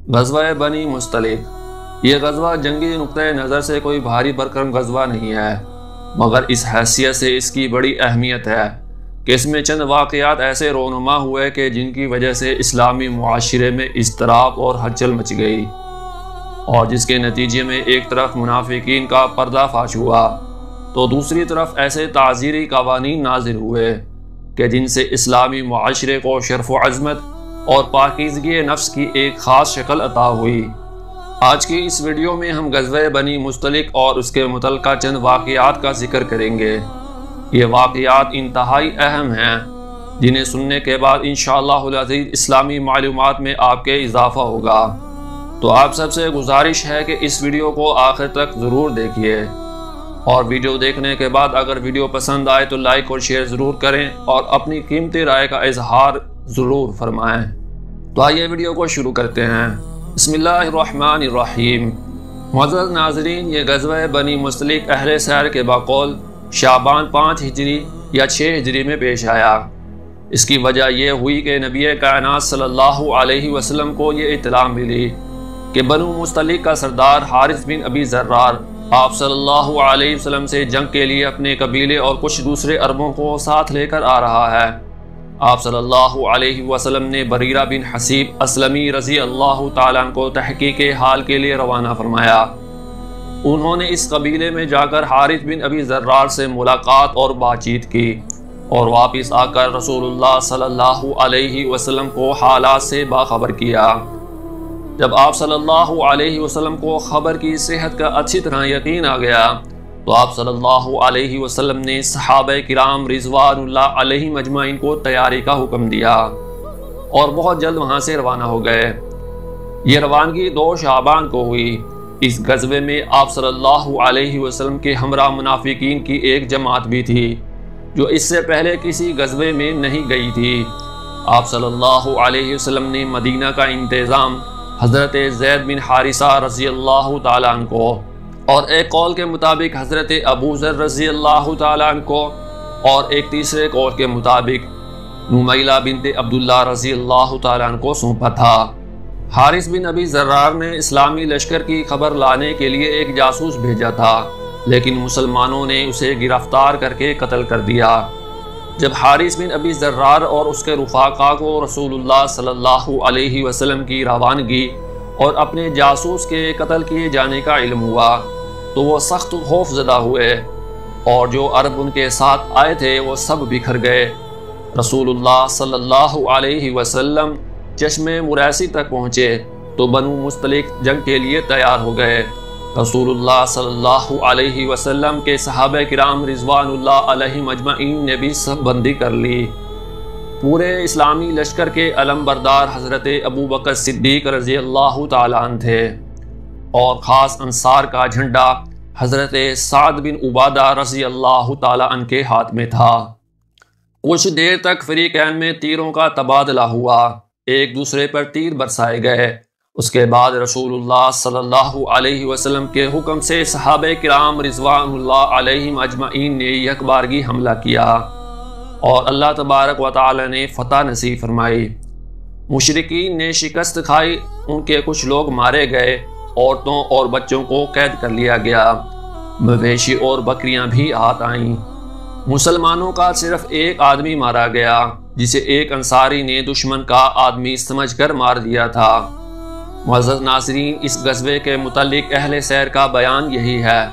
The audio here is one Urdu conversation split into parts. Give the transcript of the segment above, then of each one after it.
غزوہ بنی مستلق یہ غزوہ جنگی نقطۂ نظر سے کوئی بھاری بھرکم غزوہ نہیں ہے، مگر اس حیثیت سے اس کی بڑی اہمیت ہے کہ اس میں چند واقعات ایسے رونما ہوئے کہ جن کی وجہ سے اسلامی معاشرے میں اضطراب اور ہلچل مچ گئی، اور جس کے نتیجے میں ایک طرف منافقین کا پردہ فاش ہوا تو دوسری طرف ایسے تعزیری قوانین نازل ہوئے کہ جن سے اسلامی معاشرے کو شرف و عظمت اور پاکیزگی نفس کی ایک خاص شکل عطا ہوئی۔ آج کی اس ویڈیو میں ہم غزوہ بنی مستلق اور اس کے متعلقہ چند واقعات کا ذکر کریں گے۔ یہ واقعات انتہائی اہم ہیں جنہیں سننے کے بعد انشاءاللہ العزیز اسلامی معلومات میں آپ کے اضافہ ہوگا، تو آپ سب سے گزارش ہے کہ اس ویڈیو کو آخر تک ضرور دیکھیے، اور ویڈیو دیکھنے کے بعد اگر ویڈیو پسند آئے تو لائک اور شیئر ضرور کریں اور اپنی قیمتی رائے کا اظہار ضرور فرمائیں۔ تو آئیے ویڈیو کو شروع کرتے ہیں۔ بسم اللہ الرحمن الرحیم۔ معزز ناظرین، یہ غزوہ بنی مستلق اہل سیر کے بقول شعبان 5 ہجری یا 6 ہجری میں پیش آیا۔ اس کی وجہ یہ ہوئی کہ نبی کائنات صلی اللہ علیہ وسلم کو یہ اطلاع ملی کہ بنو مستلق کا سردار حارث بن ابی ذرار آپ صلی اللہ علیہ وسلم سے جنگ کے لیے اپنے قبیلے اور کچھ دوسرے عربوں کو ساتھ لے کر آ رہا ہے۔ آپ صلی اللہ علیہ وسلم نے بریرہ بن حسیب اسلمی رضی اللہ تعالیٰ عنہ کو تحقیق حال کے لیے روانہ فرمایا۔ انہوں نے اس قبیلے میں جا کر حارث بن ابی ذرار سے ملاقات اور بات چیت کی، اور واپس آ کر رسول اللہ صلی اللہ علیہ وسلم کو حالات سے باخبر کیا۔ جب آپ صلی اللہ علیہ وسلم کو خبر کی صحت کا اچھی طرح یقین آ گیا تو آپ صلی اللہ علیہ وسلم نے صحابہ کرام رضوان اللہ علیہ مجمعین کو تیاری کا حکم دیا اور بہت جلد وہاں سے روانہ ہو گئے۔ یہ روانگی 2 شعبان کو ہوئی۔ اس غزوے میں آپ صلی اللہ علیہ وسلم کے ہمراہ منافقین کی ایک جماعت بھی تھی جو اس سے پہلے کسی غزوے میں نہیں گئی تھی۔ آپ صلی اللہ علیہ وسلم نے مدینہ کا انتظام حضرت زید بن حارثہ رضی اللہ تعالیٰ عنہ کو، اور ایک قول کے مطابق حضرت ابو ذر رضی اللہ تعالیٰ عنہ کو، اور ایک تیسرے قول کے مطابق نمیلہ بنت عبداللہ رضی اللہ تعالیٰ عنہ کو سونپا تھا۔ حارث بن ابی ذرار نے اسلامی لشکر کی خبر لانے کے لیے ایک جاسوس بھیجا تھا، لیکن مسلمانوں نے اسے گرفتار کر کے قتل کر دیا۔ جب حارث بن ابی ذرار اور اس کے رفاقا کو رسول اللہ صلی اللہ علیہ وسلم کی روانگی اور اپنے جاسوس کے قتل کیے جانے کا علم ہوا تو وہ سخت خوف زدہ ہوئے، اور جو عرب ان کے ساتھ آئے تھے وہ سب بکھر گئے۔ رسول اللہ صلی اللہ علیہ وسلم چشم مریسی تک پہنچے تو بنو مستلق جنگ کے لیے تیار ہو گئے۔ رسول اللہ صلی اللہ علیہ وسلم کے صحابہ کرام رضوان اللہ علیہ مجمعین نے بھی سب بندی کر لی۔ پورے اسلامی لشکر کے علم بردار حضرت ابو بکر صدیق رضی اللہ تعالیٰ عنہ تھے، اور خاص انصار کا جھنڈا حضرت سعد بن عبادہ رضی اللہ تعالیٰ عنہ کے ہاتھ میں تھا۔ کچھ دیر تک فریقین میں تیروں کا تبادلہ ہوا، ایک دوسرے پر تیر برسائے گئے۔ اس کے بعد رسول اللہ صلی اللہ علیہ وسلم کے حکم سے صحابہ کرام رضوان اللہ علیہ اجمعین نے یک بارگی حملہ کیا، اور اللہ تبارک و تعالی نے فتح نصیب فرمائی۔ مشرکین نے شکست کھائی، ان کے کچھ لوگ مارے گئے، عورتوں اور بچوں کو قید کر لیا گیا، مویشی اور بکریاں بھی ہاتھ آئیں۔ مسلمانوں کا صرف ایک آدمی مارا گیا جسے ایک انصاری نے دشمن کا آدمی سمجھ کر مار دیا تھا۔ معزز ناظرین، اس غزوے کے متعلق اہل سیر کا بیان یہی ہے،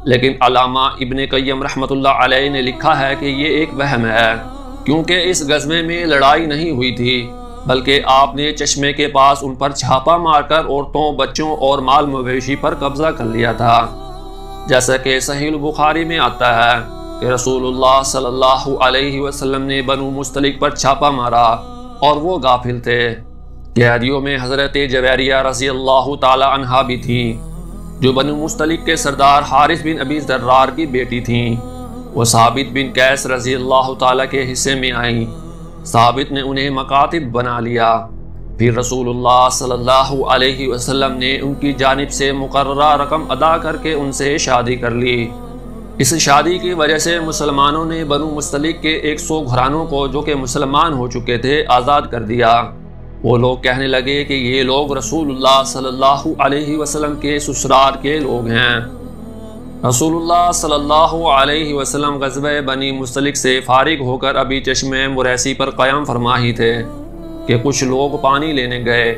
لیکن علامہ ابن قیم رحمۃ اللہ علیہ نے لکھا ہے کہ یہ ایک وہم ہے، کیونکہ اس غزوے میں لڑائی نہیں ہوئی تھی، بلکہ آپ نے چشمے کے پاس ان پر چھاپا مار کر عورتوں، بچوں اور مال مویشی پر قبضہ کر لیا تھا۔ جیسا کہ صحیح البخاری میں آتا ہے کہ رسول اللہ صلی اللہ علیہ وسلم نے بنو مستلق پر چھاپا مارا اور وہ غافل تھے۔ قیدیوں میں حضرت جویریہ رضی اللہ تعالی عنہا بھی تھیں، جو بنو مستلق کے سردار حارث بن ابی ذرار کی بیٹی تھیں۔ وہ ثابت بن قیس رضی اللہ تعالی کے حصے میں آئیں۔ ثابت نے انہیں مکاتب بنا لیا۔ پھر رسول اللہ صلی اللہ علیہ وسلم نے ان کی جانب سے مقررہ رقم ادا کر کے ان سے شادی کر لی۔ اس شادی کی وجہ سے مسلمانوں نے بنو مستلق کے 100 گھرانوں کو جو کہ مسلمان ہو چکے تھے آزاد کر دیا۔ وہ لوگ کہنے لگے کہ یہ لوگ رسول اللہ صلی اللہ علیہ وسلم کے سسرال کے لوگ ہیں۔ رسول اللہ صلی اللہ علیہ وسلم غزوہ بنی مستلق سے فارغ ہو کر ابھی چشمہ مریسی پر قیام فرما ہی تھے کہ کچھ لوگ پانی لینے گئے۔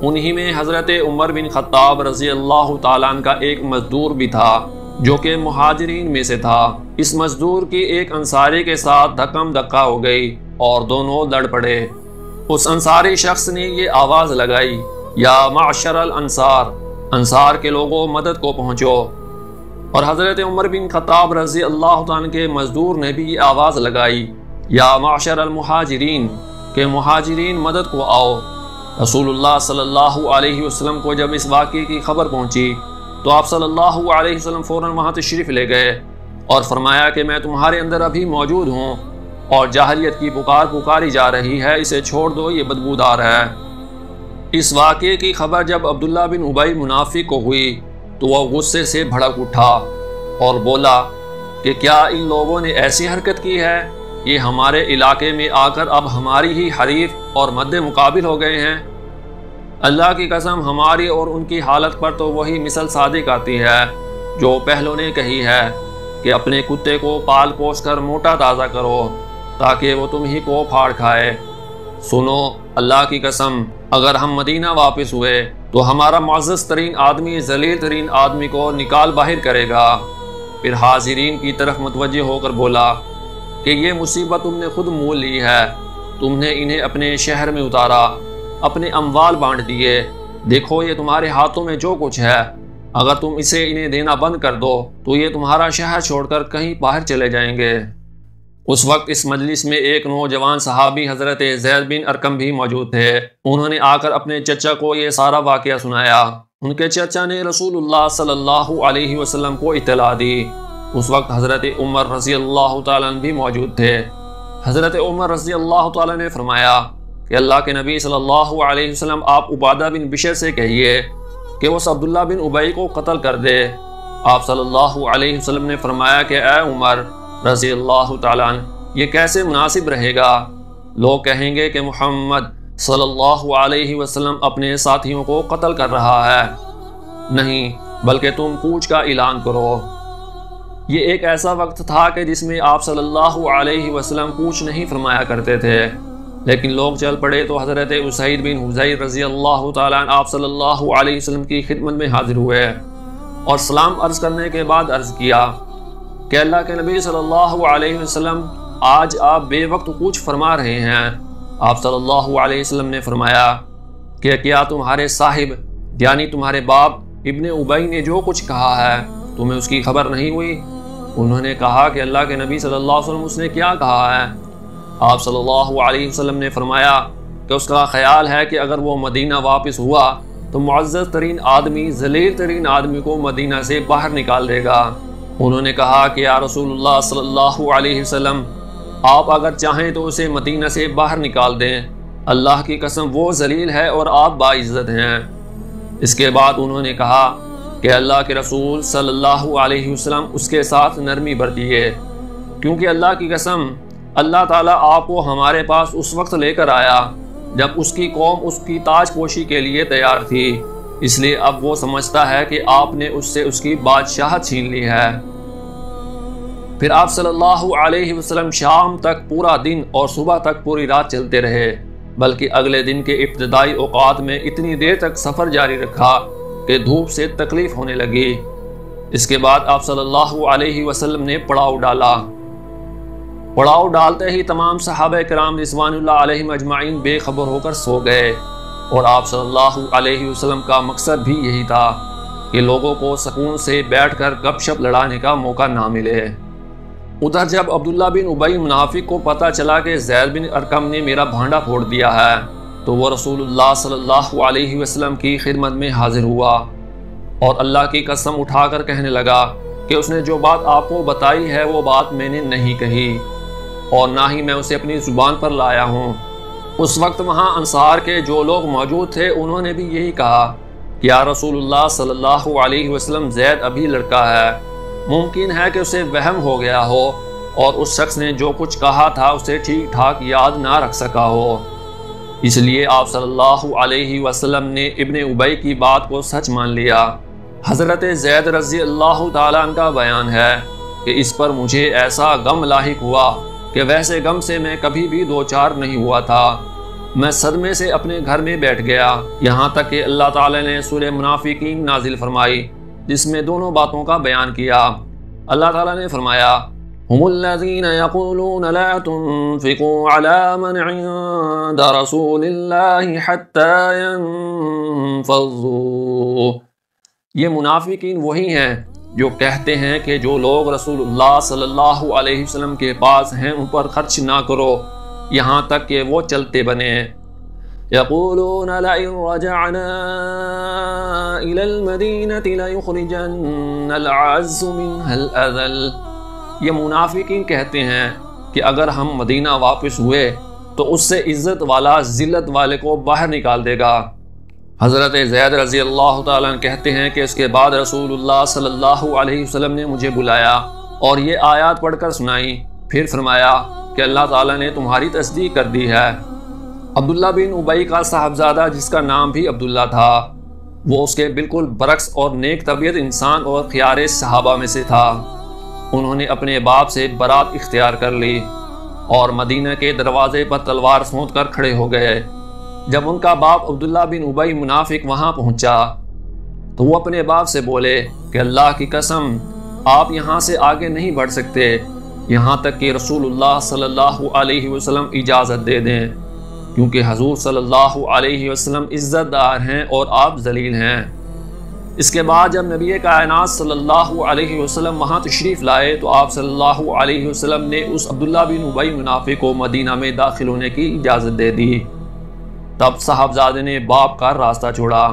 انہی میں حضرت عمر بن خطاب رضی اللہ تعالیٰ عنہ کا ایک مزدور بھی تھا جو کہ مہاجرین میں سے تھا۔ اس مزدور کی ایک انصاری کے ساتھ دھکم دھکا ہو گئی اور دونوں لڑ پڑے۔ اس انصاری شخص نے یہ آواز لگائی، یا معشر الانصار، انصار کے لوگوں مدد کو پہنچو۔ اور حضرت عمر بن خطاب رضی اللہ تعالیٰ کے مزدور نے بھی یہ آواز لگائی، یا معشر المہاجرین، کہ مہاجرین مدد کو آؤ۔ رسول اللہ صلی اللہ علیہ وسلم کو جب اس واقعے کی خبر پہنچی تو آپ صلی اللہ علیہ وسلم فوراً وہاں تشریف لے گئے اور فرمایا کہ میں تمہارے اندر ابھی موجود ہوں اور جاہلیت کی پکار پکاری جا رہی ہے، اسے چھوڑ دو، یہ بدبودار ہے۔ اس واقعے کی خبر جب عبداللہ بن ابی منافق کو ہوئی تو وہ غصے سے بھڑک اٹھا اور بولا کہ کیا ان لوگوں نے ایسی حرکت کی ہے؟ یہ ہمارے علاقے میں آ کر اب ہماری ہی حریف اور مد مقابل ہو گئے ہیں۔ اللہ کی قسم، ہماری اور ان کی حالت پر تو وہی مثل صادق آتی ہے جو پہلوں نے کہی ہے کہ اپنے کتے کو پال پوس کر موٹا تازہ کرو تاکہ وہ تم ہی کو پھاڑ کھائے۔ سنو، اللہ کی قسم، اگر ہم مدینہ واپس ہوئے تو ہمارا معزز ترین آدمی ذلیل ترین آدمی کو نکال باہر کرے گا۔ پھر حاضرین کی طرف متوجہ ہو کر بولا کہ یہ مصیبت تم نے خود مول لی ہے، تم نے انہیں اپنے شہر میں اتارا، اپنے اموال بانٹ دیے، دیکھو یہ تمہارے ہاتھوں میں جو کچھ ہے، اگر تم اسے انہیں دینا بند کر دو تو یہ تمہارا شہر چھوڑ کر کہیں باہر چلے جائیں گے۔ اس وقت اس مجلس میں ایک نوجوان صحابی حضرت زید بن ارقم بھی موجود تھے۔ انہوں نے آ کر اپنے چچا کو یہ سارا واقعہ سنایا۔ ان کے چچا نے رسول اللہ صلی اللہ علیہ وسلم کو اطلاع دی۔ اس وقت حضرت عمر رضی اللہ تعالیٰ عنہ بھی موجود تھے۔ حضرت عمر رضی اللہ تعالیٰ نے فرمایا کہ اللہ کے نبی صلی اللہ علیہ وسلم، آپ عبادہ بن بشر سے کہیے کہ وہ عبداللہ بن ابی کو قتل کر دے۔ آپ صلی اللہ علیہ وسلم نے فرمایا کہ اے عمر رضی اللہ تعالیٰ عنہ، یہ کیسے مناسب رہے گا؟ لوگ کہیں گے کہ محمد صلی اللہ علیہ وسلم اپنے ساتھیوں کو قتل کر رہا ہے۔ نہیں، بلکہ تم کوچ کا اعلان کرو۔ یہ ایک ایسا وقت تھا کہ جس میں آپ صلی اللہ علیہ وسلم کوچ نہیں فرمایا کرتے تھے، لیکن لوگ چل پڑے تو حضرت اسید بن حضیر رضی اللہ تعالیٰ عنہ آپ صلی اللہ علیہ وسلم کی خدمت میں حاضر ہوئے اور سلام عرض کرنے کے بعد عرض کیا کہ اللہ کے نبی صلی اللہ علیہ وسلم، آج آپ بے وقت کوچ فرما رہے ہیں۔ آپ صلی اللہ علیہ وسلم نے فرمایا کہ کیا تمہارے صاحب یعنی تمہارے باپ ابن ابی نے جو کچھ کہا ہے تمہیں اس کی خبر نہیں ہوئی؟ انہوں نے کہا کہ اللہ کے نبی صلی اللہ علیہ وسلم اس نے کیا کہا ہے؟ آپ صلی اللہ علیہ وسلم نے فرمایا کہ اس کا خیال ہے کہ اگر وہ مدینہ واپس ہوا تو معزز ترین آدمی ذلیل ترین آدمی کو مدینہ سے باہر نکال دے گا۔ انہوں نے کہا کہ یا رسول اللہ صلی اللہ علیہ وسلم، آپ اگر چاہیں تو اسے مدینہ سے باہر نکال دیں، اللہ کی قسم وہ ذلیل ہے اور آپ باعزت ہیں۔ اس کے بعد انہوں نے کہا کہ اللہ کے رسول صلی اللہ علیہ وسلم اس کے ساتھ نرمی برتیے، کیونکہ اللہ کی قسم اللہ تعالیٰ آپ کو ہمارے پاس اس وقت لے کر آیا جب اس کی قوم اس کی تاج پوشی کے لیے تیار تھی، اس لیے اب وہ سمجھتا ہے کہ آپ نے اس سے اس کی بادشاہت چھین لی ہے۔ پھر آپ صلی اللہ علیہ وسلم شام تک پورا دن اور صبح تک پوری رات چلتے رہے، بلکہ اگلے دن کے ابتدائی اوقات میں اتنی دیر تک سفر جاری رکھا کہ دھوپ سے تکلیف ہونے لگی۔ اس کے بعد آپ صلی اللہ علیہ وسلم نے پڑاؤ ڈالا۔ پڑاؤ ڈالتے ہی تمام صحابہ کرام رضوان اللہ علیہم اجمعین بے خبر ہو کر سو گئے، اور آپ صلی اللہ علیہ وسلم کا مقصد بھی یہی تھا کہ لوگوں کو سکون سے بیٹھ کر گپ شپ لڑانے کا موقع نہ ملے۔ ادھر جب عبداللہ بن ابی منافق کو پتہ چلا کہ زید بن ارقم نے میرا بھانڈا پھوڑ دیا ہے تو وہ رسول اللہ صلی اللہ علیہ وسلم کی خدمت میں حاضر ہوا اور اللہ کی قسم اٹھا کر کہنے لگا کہ اس نے جو بات آپ کو بتائی ہے وہ بات میں نے نہیں کہی اور نہ ہی میں اسے اپنی زبان پر لایا ہوں۔ اس وقت وہاں انصار کے جو لوگ موجود تھے انہوں نے بھی یہی کہا کہ یا رسول اللہ صلی اللہ علیہ وسلم، زید ابھی لڑکا ہے، ممکن ہے کہ اسے وہم ہو گیا ہو اور اس شخص نے جو کچھ کہا تھا اسے ٹھیک ٹھاک یاد نہ رکھ سکا ہو۔ اس لیے آپ صلی اللہ علیہ وسلم نے ابن ابی کی بات کو سچ مان لیا۔ حضرت زید رضی اللہ تعالیٰ عنہ کا بیان ہے کہ اس پر مجھے ایسا غم لاحق ہوا کہ ویسے غم سے میں کبھی بھی دوچار نہیں ہوا تھا۔ میں صدمے سے اپنے گھر میں بیٹھ گیا، یہاں تک کہ اللہ تعالیٰ نے سورہ منافقین نازل فرمائی، جس میں دونوں باتوں کا بیان کیا۔ اللہ تعالیٰ نے فرمایا، هم الذين يقولون لا تنفقوا على من عند رسول الله حتى ينفضوا۔ یہ منافقین وہی ہیں جو کہتے ہیں کہ جو لوگ رسول اللہ صلی اللہ علیہ وسلم کے پاس ہیں ان پر خرچ نہ کرو یہاں تک کہ وہ چلتے بنے۔ يقولون لئن رجعنا إلى المدينة ليخرجن الأعز منها الأذل۔ یہ منافقین کہتے ہیں کہ اگر ہم مدینہ واپس ہوئے تو اس سے عزت والا ذلت والے کو باہر نکال دے گا۔ حضرت زید رضی اللہ تعالیٰ عنہ کہتے ہیں کہ اس کے بعد رسول اللہ صلی اللہ علیہ وسلم نے مجھے بلایا اور یہ آیات پڑھ کر سنائی، پھر فرمایا کہ اللہ تعالیٰ نے تمہاری تصدیق کر دی ہے۔ عبداللہ بن ابی کا صاحبزادہ جس کا نام بھی عبداللہ تھا، وہ اس کے بالکل برعکس اور نیک طبیعت انسان اور خیار صحابہ میں سے تھا۔ انہوں نے اپنے باپ سے برات اختیار کر لی اور مدینہ کے دروازے پر تلوار سونت کر کھڑے ہو گئے۔ جب ان کا باپ عبداللہ بن ابی منافق وہاں پہنچا تو وہ اپنے باپ سے بولے کہ اللہ کی قسم آپ یہاں سے آگے نہیں بڑھ سکتے یہاں تک کہ رسول اللہ صلی اللہ علیہ وسلم اجازت دے دیں، کیونکہ حضور صلی اللہ علیہ وسلم عزت دار ہیں اور آپ ذلیل ہیں۔ اس کے بعد جب نبی کائنات صلی اللہ علیہ وسلم وہاں تشریف لائے تو آپ صلی اللہ علیہ وسلم نے اس عبداللہ بن ابی منافق کو مدینہ میں داخل ہونے کی اجازت دے دی۔ تب صاحبزادے نے باپ کا راستہ چھوڑا۔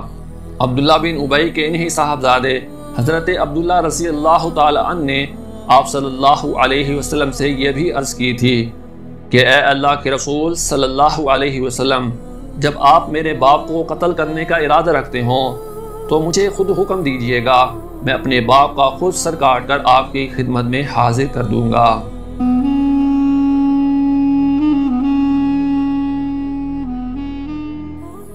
عبداللہ بن ابی کے انہی صاحبزادے حضرت عبداللہ رضی اللہ تعالی عنہ نے آپ صلی اللہ علیہ وسلم سے یہ بھی عرض کی تھی کہ اے اللہ کے رسول صلی اللہ علیہ وسلم، جب آپ میرے باپ کو قتل کرنے کا ارادہ رکھتے ہوں تو مجھے خود حکم دیجیے گا، میں اپنے باپ کا خود سر کاٹ کر آپ کی خدمت میں حاضر کر دوں گا۔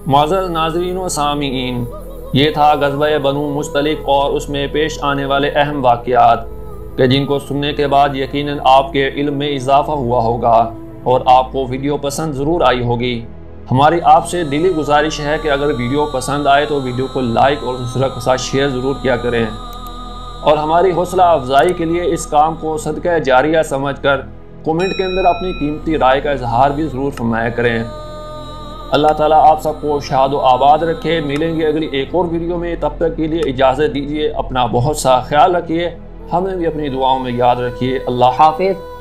معزز ناظرین و سامعین، یہ تھا غزوہ بنو مصطلق اور اس میں پیش آنے والے اہم واقعات کہ جن کو سننے کے بعد یقیناً آپ کے علم میں اضافہ ہوا ہوگا اور آپ کو ویڈیو پسند ضرور آئی ہوگی۔ ہماری آپ سے دلی گزارش ہے کہ اگر ویڈیو پسند آئے تو ویڈیو کو لائک اور دوسروں کے ساتھ شیئر ضرور کیا کریں، اور ہماری حوصلہ افزائی کے لیے اس کام کو صدقہ جاریہ سمجھ کر کومنٹ کے اندر اپنی قیمتی رائے کا اظہار بھی ضرور فرمایا کریں۔ اللہ تعالیٰ آپ سب کو شاد و آباد رکھے۔ ملیں گے اگلی ایک اور ویڈیو میں، تب تک کے لیے اجازت دیجیے۔ اپنا بہت سا خیال رکھیے، ہمیں بھی اپنی دعاؤں میں یاد رکھیے۔ اللہ حافظ۔